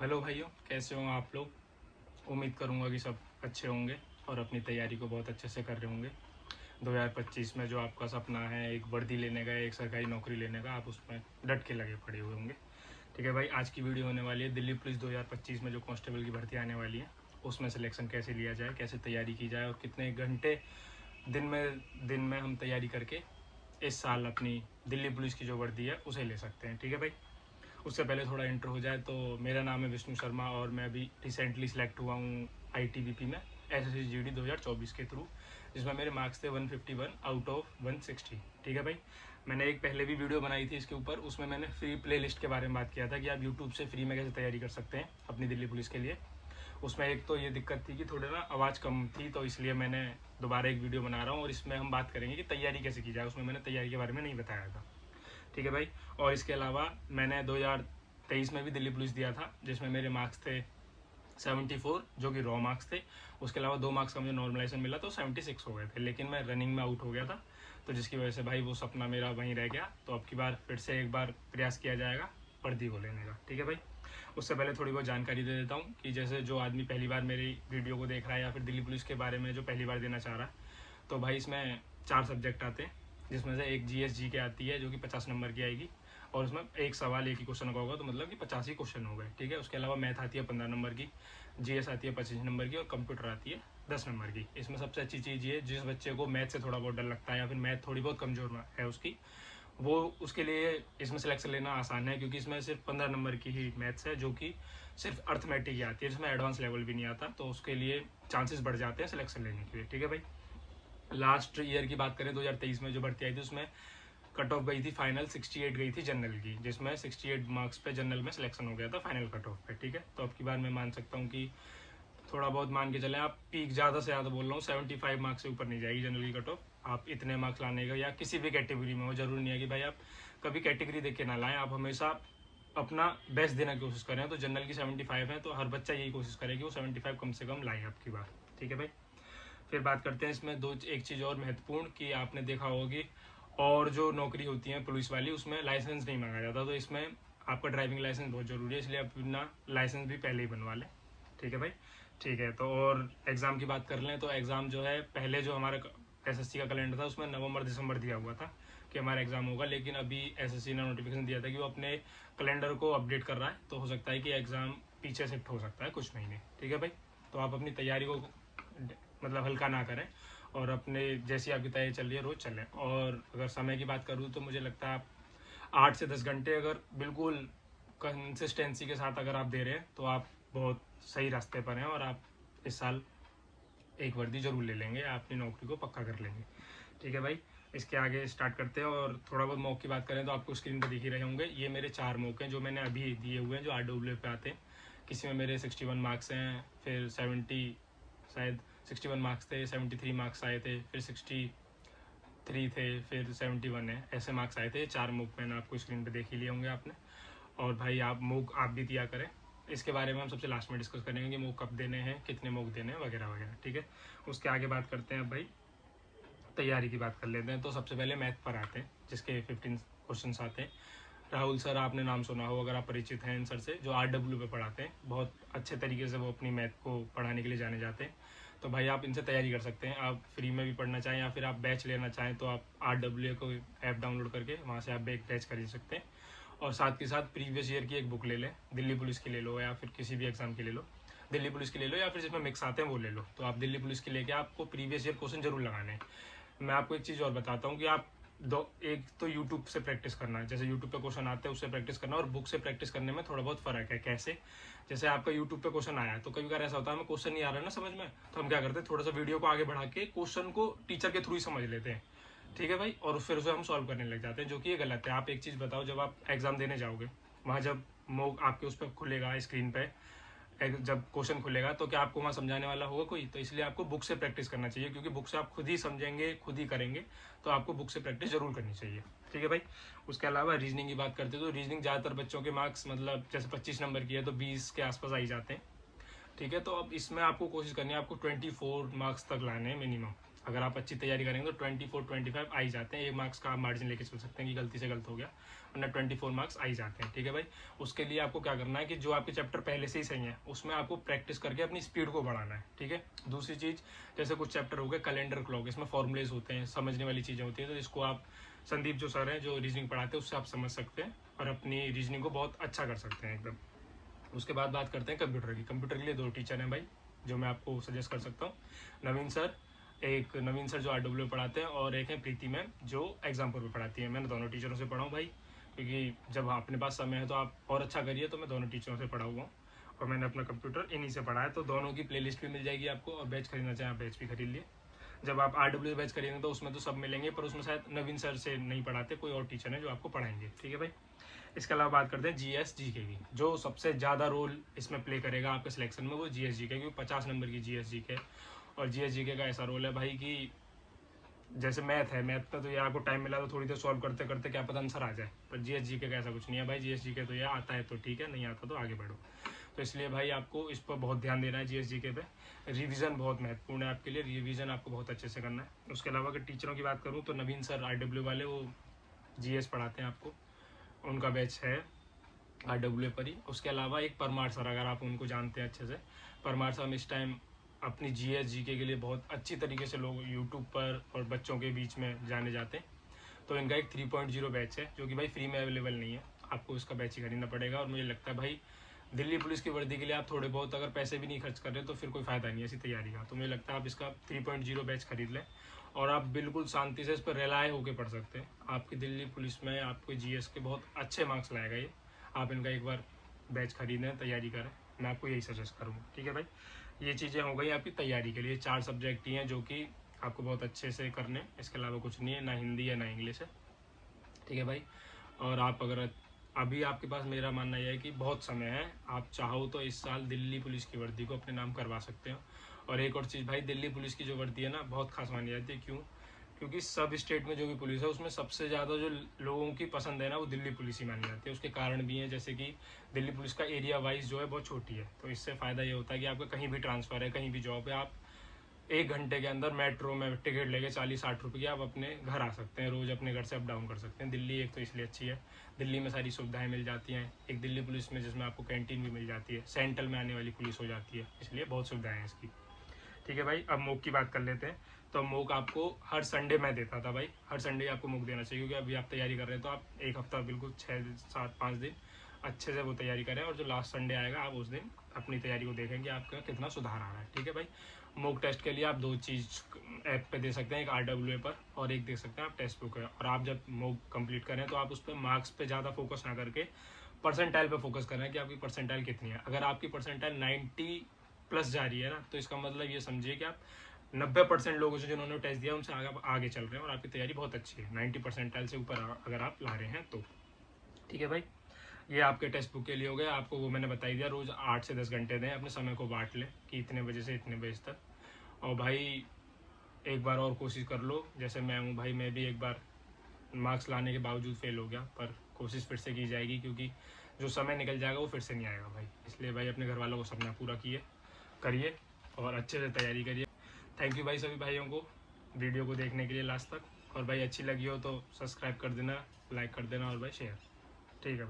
Hello भाइयों, कैसे हो आप लोग। उम्मीद करूंगा कि सब अच्छे होंगे और अपनी तैयारी को बहुत अच्छे से कर रहे होंगे। 2025 में जो आपका सपना है एक वर्दी लेने का, एक सरकारी नौकरी लेने का, आप उसमें डट के लगे पड़े हुए होंगे। ठीक है भाई, आज की वीडियो होने वाली है दिल्ली पुलिस 2025 में जो कांस्टेबल की भर्ती आने वाली है उसमें सिलेक्शन कैसे लिया जाए, कैसे तैयारी की जाए और कितने घंटे दिन में हम तैयारी करके इस साल अपनी दिल्ली पुलिस की जो वर्दी है उसे ले सकते हैं। ठीक है भाई, उससे पहले थोड़ा इंट्रो हो जाए तो मेरा नाम है विष्णु शर्मा और मैं अभी रिसेंटली सिलेक्ट हुआ हूँ ITBP में SSC GD 2024 के थ्रू, जिसमें मेरे मार्क्स थे 151 आउट ऑफ 160। ठीक है भाई, मैंने एक पहले भी वीडियो बनाई थी इसके ऊपर, उसमें मैंने फ्री प्ले लिस्ट के बारे में बात किया था कि आप यूट्यूब से फ्री में कैसे तैयारी कर सकते हैं अपनी दिल्ली पुलिस के लिए। उसमें एक तो ये दिक्कत थी कि थोड़े ना आवाज़ कम थी, तो इसलिए मैंने दोबारा एक वीडियो बना रहा हूँ और इसमें हम बात करेंगे कि तैयारी कैसे की जाए। उसमें मैंने तैयारी के बारे में नहीं बताया था। ठीक है भाई, और इसके अलावा मैंने 2023 में भी दिल्ली पुलिस दिया था, जिसमें मेरे मार्क्स थे 74 जो कि रॉ मार्क्स थे। उसके अलावा 2 मार्क्स का मुझे नॉर्मलाइजेशन मिला तो 76 हो गए थे, लेकिन मैं रनिंग में आउट हो गया था, तो जिसकी वजह से भाई वो सपना मेरा वहीं रह गया। तो अब की बार फिर से एक बार प्रयास किया जाएगा वर्दी को लेने का। ठीक है भाई, उससे पहले थोड़ी बहुत जानकारी दे देता हूँ कि जैसे जो आदमी पहली बार मेरी वीडियो को देख रहा है या फिर दिल्ली पुलिस के बारे में जो पहली बार देना चाह रहा है, तो भाई इसमें 4 सब्जेक्ट आते हैं, जिसमें से एक GS के आती है जो कि 50 नंबर की आएगी, और उसमें एक सवाल एक ही क्वेश्चन का होगा, तो मतलब कि 50 ही क्वेश्चन हो गए। ठीक है, उसके अलावा मैथ आती है 15 नंबर की, GS आती है 25 नंबर की और कंप्यूटर आती है 10 नंबर की। इसमें सबसे अच्छी चीज़ ये, जिस बच्चे को मैथ से थोड़ा बहुत डर लगता है या फिर मैथ थोड़ी बहुत कमजोर है उसकी, वो उसके लिए इसमें सिलेक्शन लेना आसान है, क्योंकि इसमें सिर्फ 15 नंबर की ही मैथ्स है जो कि सिर्फ अर्थमेटिक ही आती है, जिसमें एडवांस लेवल भी नहीं आता, तो उसके लिए चांसेस बढ़ जाते हैं सिलेक्शन लेने के लिए। ठीक है भाई, लास्ट ईयर की बात करें 2023 में जो भर्ती आई थी उसमें कट ऑफ गई थी फाइनल 68 गई थी जनरल की, जिसमें 68 मार्क्स पे जनरल में सिलेक्शन हो गया था फाइनल कट ऑफ पे। ठीक है, तो अब की बार मैं मान सकता हूँ कि थोड़ा बहुत मान के चलें आप, पीक ज़्यादा से ज़्यादा बोल रहा हूँ 75 मार्क्स से ऊपर नहीं जाएगी जनरल की कट ऑफ। आप इतने मार्क्स लाने का, या किसी भी कैटेगरी में हो, जरूरी नहीं है कि भाई आप कभी कैटेगरी देख के ना लाएं, आप हमेशा अपना बेस्ट देने की कोशिश करें। तो जनरल की 75 है तो हर बच्चा यही कोशिश करे कि वो 75 कम से कम लाए आपकी बार। ठीक है भाई, फिर बात करते हैं इसमें एक चीज़ और महत्वपूर्ण कि आपने देखा होगा कि और जो नौकरी होती है पुलिस वाली उसमें लाइसेंस नहीं मांगा जाता, तो इसमें आपका ड्राइविंग लाइसेंस बहुत ज़रूरी है, इसलिए आप अपना लाइसेंस भी पहले ही बनवा लें। ठीक है भाई, ठीक है। तो और एग्ज़ाम की बात कर लें तो एग्ज़ाम जो है पहले जो हमारा SSC का कैलेंडर था उसमें नवंबर दिसंबर दिया हुआ था कि हमारा एग्ज़ाम होगा, लेकिन अभी SSC ने नोटिफिकेशन दिया था कि वो अपने कैलेंडर को अपडेट कर रहा है, तो हो सकता है कि एग्ज़ाम पीछे शिफ्ट हो सकता है कुछ महीने। ठीक है भाई, तो आप अपनी तैयारी को मतलब हल्का ना करें और अपने जैसी आपकी तैयारी चल रही है रोज़ चलें। और अगर समय की बात करूँ तो मुझे लगता है आप 8 से 10 घंटे अगर बिल्कुल कंसिस्टेंसी के साथ अगर आप दे रहे हैं तो आप बहुत सही रास्ते पर हैं और आप इस साल एक वर्दी जरूर ले लेंगे, आप अपनी नौकरी को पक्का कर लेंगे। ठीक है भाई, इसके आगे स्टार्ट करते हैं। और थोड़ा बहुत मॉक की बात करें तो आपको स्क्रीन पर दिख ही रहे होंगे, ये मेरे 4 मॉक हैं जो मैंने अभी दिए हुए हैं, जो RWF पे आते हैं। किसी में मेरे 61 मार्क्स हैं, फिर 70 शायद 61 मार्क्स थे, 73 मार्क्स आए थे, फिर 63 थे, फिर 71 है, ऐसे मार्क्स आए थे। 4 मूक मैंने आपको स्क्रीन पे देख ही लिए होंगे आपने। और भाई आप मूक आप भी दिया करें, इसके बारे में हम सबसे लास्ट में डिस्कस करेंगे कि मूक कब देने हैं, कितने मूक देने हैं, वगैरह वगैरह। ठीक है, उसके आगे बात करते हैं। अब भाई तैयारी की बात कर लेते हैं, तो सबसे पहले मैथ पर आते हैं जिसके 15 क्वेश्चन आते हैं। राहुल सर आपने नाम सुना हो अगर आप परिचित हैं इन सर से, जो RW पे पढ़ाते हैं, बहुत अच्छे तरीके से वो अपनी मैथ को पढ़ाने के लिए जाने जाते हैं। तो भाई आप इनसे तैयारी कर सकते हैं, आप फ्री में भी पढ़ना चाहें या फिर आप बैच लेना चाहें तो आप RW को ऐप डाउनलोड करके वहाँ से आप एक बैच खरीद सकते हैं। और साथ के साथ प्रीवियस ईयर की एक बुक ले लें, दिल्ली पुलिस की ले लो या फिर किसी भी एग्जाम की ले लो, दिल्ली पुलिस की ले लो या फिर जिसमें मिक्स आते हैं वो ले लो। तो आप दिल्ली पुलिस की लेके आपको प्रीवियस ईयर क्वेश्चन जरूर लगाने हैं। मैं आपको एक चीज़ और बताता हूँ कि आप एक तो यूट्यूब से प्रैक्टिस करना है, जैसे यूट्यूब पे क्वेश्चन आते हैं उससे प्रैक्टिस करना, और बुक से प्रैक्टिस करने में थोड़ा बहुत फर्क है। कैसे, जैसे आपका यूट्यूब पे क्वेश्चन आया है तो कभी बार ऐसा होता है हमें क्वेश्चन नहीं आ रहा है ना समझ में, तो हम क्या करते हैं थोड़ा सा वीडियो को आगे बढ़ा के क्वेश्चन को टीचर के थ्रू ही समझ लेते हैं। ठीक है भाई, और फिर उसे हम सॉल्व करने लग जाते हैं, जो कि ये गलत है। आप एक चीज़ बताओ, जब आप एग्जाम देने जाओगे वहाँ जब मोक आपके उस पर खुलेगा स्क्रीन पे, जब क्वेश्चन खुलेगा तो क्या आपको वहाँ समझाने वाला होगा कोई? तो इसलिए आपको बुक से प्रैक्टिस करना चाहिए, क्योंकि बुक से आप खुद ही समझेंगे खुद ही करेंगे, तो आपको बुक से प्रैक्टिस जरूर करनी चाहिए। ठीक है भाई, उसके अलावा रीजनिंग की बात करते हैं तो रीजनिंग ज़्यादातर बच्चों के मार्क्स मतलब जैसे 25 नंबर की है तो 20 के आसपास आई जाते हैं। ठीक है, तो अब इसमें आपको कोशिश करनी है, आपको 24 मार्क्स तक लाने हैं मिनिमम। अगर आप अच्छी तैयारी करेंगे तो 24-25 आ ही जाते हैं। 1 मार्क्स का आप मार्जिन लेके चल सकते हैं कि गलती से गलत हो गया, वरना 24 मार्क्स आ ही जाते हैं। ठीक है भाई, उसके लिए आपको क्या करना है कि जो आपके चैप्टर पहले से ही सही है उसमें आपको प्रैक्टिस करके अपनी स्पीड को बढ़ाना है। ठीक है, दूसरी चीज़, जैसे कुछ चैप्टर हो गए कैलेंडर क्लॉक, इसमें फॉर्मुलेज होते हैं, समझने वाली चीज़ें होती हैं, तो इसको आप संदीप जो सर हैं जो रीजनिंग पढ़ाते हैं उससे आप समझ सकते हैं और अपनी रीजनिंग को बहुत अच्छा कर सकते हैं एकदम। उसके बाद बात करते हैं कंप्यूटर की। कंप्यूटर के लिए 2 टीचर हैं भाई जो मैं आपको सजेस्ट कर सकता हूँ। नवीन सर जो RW पढ़ाते हैं, और एक है प्रीति मैम जो एग्जाम्पल पे पढ़ाती है। मैंने दोनों टीचरों से पढ़ा हूँ भाई, क्योंकि जब अपने पास समय है तो आप और अच्छा करिए, तो मैं दोनों टीचरों से पढ़ा हुआ हूँ और मैंने अपना कंप्यूटर इन्हीं से पढ़ा है। तो दोनों की प्लेलिस्ट भी मिल जाएगी आपको, और बैच खरीदना चाहें आप बैच भी खरीद लिए। जब आप RW बैच खरीदेंगे तो उसमें तो सब मिलेंगे, पर उसमें शायद नवीन सर से नहीं पढ़ाते, कोई और टीचर है जो आपको पढ़ाएंगे। ठीक है भाई, इसके अलावा बात करते हैं GS GK की। जो सबसे ज़्यादा रोल इसमें प्ले करेगा आपके सिलेक्शन में वो GS GK, क्योंकि 50 नंबर की GS GK। और GS GK का ऐसा रोल है भाई कि जैसे मैथ है, मैथ में तो ये आपको टाइम मिला तो थोड़ी देर सॉल्व करते करते क्या पता आंसर आ जाए, पर GS GK का ऐसा कुछ नहीं है भाई। GS GK तो ये आता है तो ठीक है, नहीं आता तो आगे बढ़ो। तो इसलिए भाई आपको इस पर बहुत ध्यान देना है। GS GK पे रिवीजन बहुत महत्वपूर्ण है आपके लिए, रिवीजन आपको बहुत अच्छे से करना है। उसके अलावा अगर टीचरों की बात करूँ तो नवीन सर RW वाले वो GS पढ़ाते हैं आपको, उनका बैच है RW पर ही। उसके अलावा एक परमार सर, अगर आप उनको जानते हैं अच्छे से, परमार सर इस टाइम अपनी GS GK के लिए बहुत अच्छी तरीके से लोग यूट्यूब पर और बच्चों के बीच में जाने जाते हैं। तो इनका एक 3.0 बैच है जो कि भाई फ्री में अवेलेबल नहीं है, आपको इसका बैच ही खरीदना पड़ेगा। और मुझे लगता है भाई दिल्ली पुलिस की वर्दी के लिए आप थोड़े बहुत अगर पैसे भी नहीं खर्च कर रहे तो फिर कोई फ़ायदा नहीं है ऐसी तैयारी का। तो मुझे लगता है आप इसका 3.0 बैच खरीद लें और आप बिल्कुल शांति से इस पर रिलाय होकर पढ़ सकते हैं। आपकी दिल्ली पुलिस में आपके GS के बहुत अच्छे मार्क्स लाएगा ये। आप इनका एक बार बैच खरीदें, तैयारी करें, मैं आपको यही सजेस्ट करूँगा। ठीक है भाई, ये चीज़ें हो गई आपकी तैयारी के लिए। 4 सब्जेक्ट ही हैं जो कि आपको बहुत अच्छे से करने, इसके अलावा कुछ नहीं है, ना हिंदी है ना इंग्लिश है। ठीक है भाई, और आप अगर अभी आपके पास, मेरा मानना यह है कि बहुत समय है, आप चाहो तो इस साल दिल्ली पुलिस की वर्दी को अपने नाम करवा सकते हो। और एक और चीज़ भाई, दिल्ली पुलिस की जो वर्दी है ना बहुत खास मानी जाती है। क्यों? क्योंकि सब स्टेट में जो भी पुलिस है उसमें सबसे ज़्यादा जो लोगों की पसंद है ना वो दिल्ली पुलिस ही मानी जाती है। उसके कारण भी हैं, जैसे कि दिल्ली पुलिस का एरिया वाइज जो है बहुत छोटी है, तो इससे फ़ायदा ये होता है कि आपका कहीं भी ट्रांसफ़र है, कहीं भी जॉब है, आप 1 घंटे के अंदर मेट्रो में टिकट लेके 40-60 रुपये की आप अपने घर आ सकते हैं, रोज़ अपने घर से अप डाउन कर सकते हैं। दिल्ली एक तो इसलिए अच्छी है, दिल्ली में सारी सुविधाएं मिल जाती हैं। एक दिल्ली पुलिस में जिसमें आपको कैंटीन भी मिल जाती है, सेंट्रल में आने वाली पुलिस हो जाती है, इसलिए बहुत सुविधाएं हैं इसकी। ठीक है भाई, अब मूक की बात कर लेते हैं। तो मूक आपको हर संडे मैं देता था भाई, हर संडे आपको मूक देना चाहिए, क्योंकि अभी आप तैयारी कर रहे हैं तो आप एक हफ्ता बिल्कुल 6-7-5 दिन अच्छे से वो तैयारी करें, और जो लास्ट संडे आएगा आप उस दिन अपनी तैयारी को देखेंगे आपका कितना सुधार आ रहा है। ठीक है भाई, मूक टेस्ट के लिए आप 2 चीज़ ऐप पे दे सकते हैं, एक RWA पर और एक देख सकते हैं आप टेस्ट बुक है। और आप जब मूक कंप्लीट करें तो आप उस पर मार्क्स पे ज़्यादा फोकस ना करके परसेंटाइल पे फोकस करें कि आपकी परसेंटाइल कितनी है। अगर आपकी परसेंटाइल 90+ जा रही है ना, तो इसका मतलब ये समझिए कि आप 90% लोगों से जिन्होंने टेस्ट दिया उनसे आगे चल रहे हैं और आपकी तैयारी बहुत अच्छी है। 90 परसेंटाइल से ऊपर अगर आप ला रहे हैं तो। ठीक है भाई, ये आपके टेक्स्ट बुक के लिए हो गया। आपको वो मैंने बता ही दिया, रोज़ 8 से 10 घंटे दें, अपने समय को बांट लें कि इतने बजे से इतने बजे तक। और भाई एक बार और कोशिश कर लो, जैसे मैं हूँ भाई, मैं भी एक बार मार्क्स लाने के बावजूद फेल हो गया, पर कोशिश फिर से की जाएगी, क्योंकि जो समय निकल जाएगा वो फिर से नहीं आएगा भाई। इसलिए भाई अपने घर वालों को सपना पूरा करिए और अच्छे से तैयारी करिए। थैंक यू भाई सभी भाइयों को वीडियो को देखने के लिए लास्ट तक। और भाई अच्छी लगी हो तो सब्सक्राइब कर देना, लाइक कर देना और भाई शेयर। ठीक है भाई।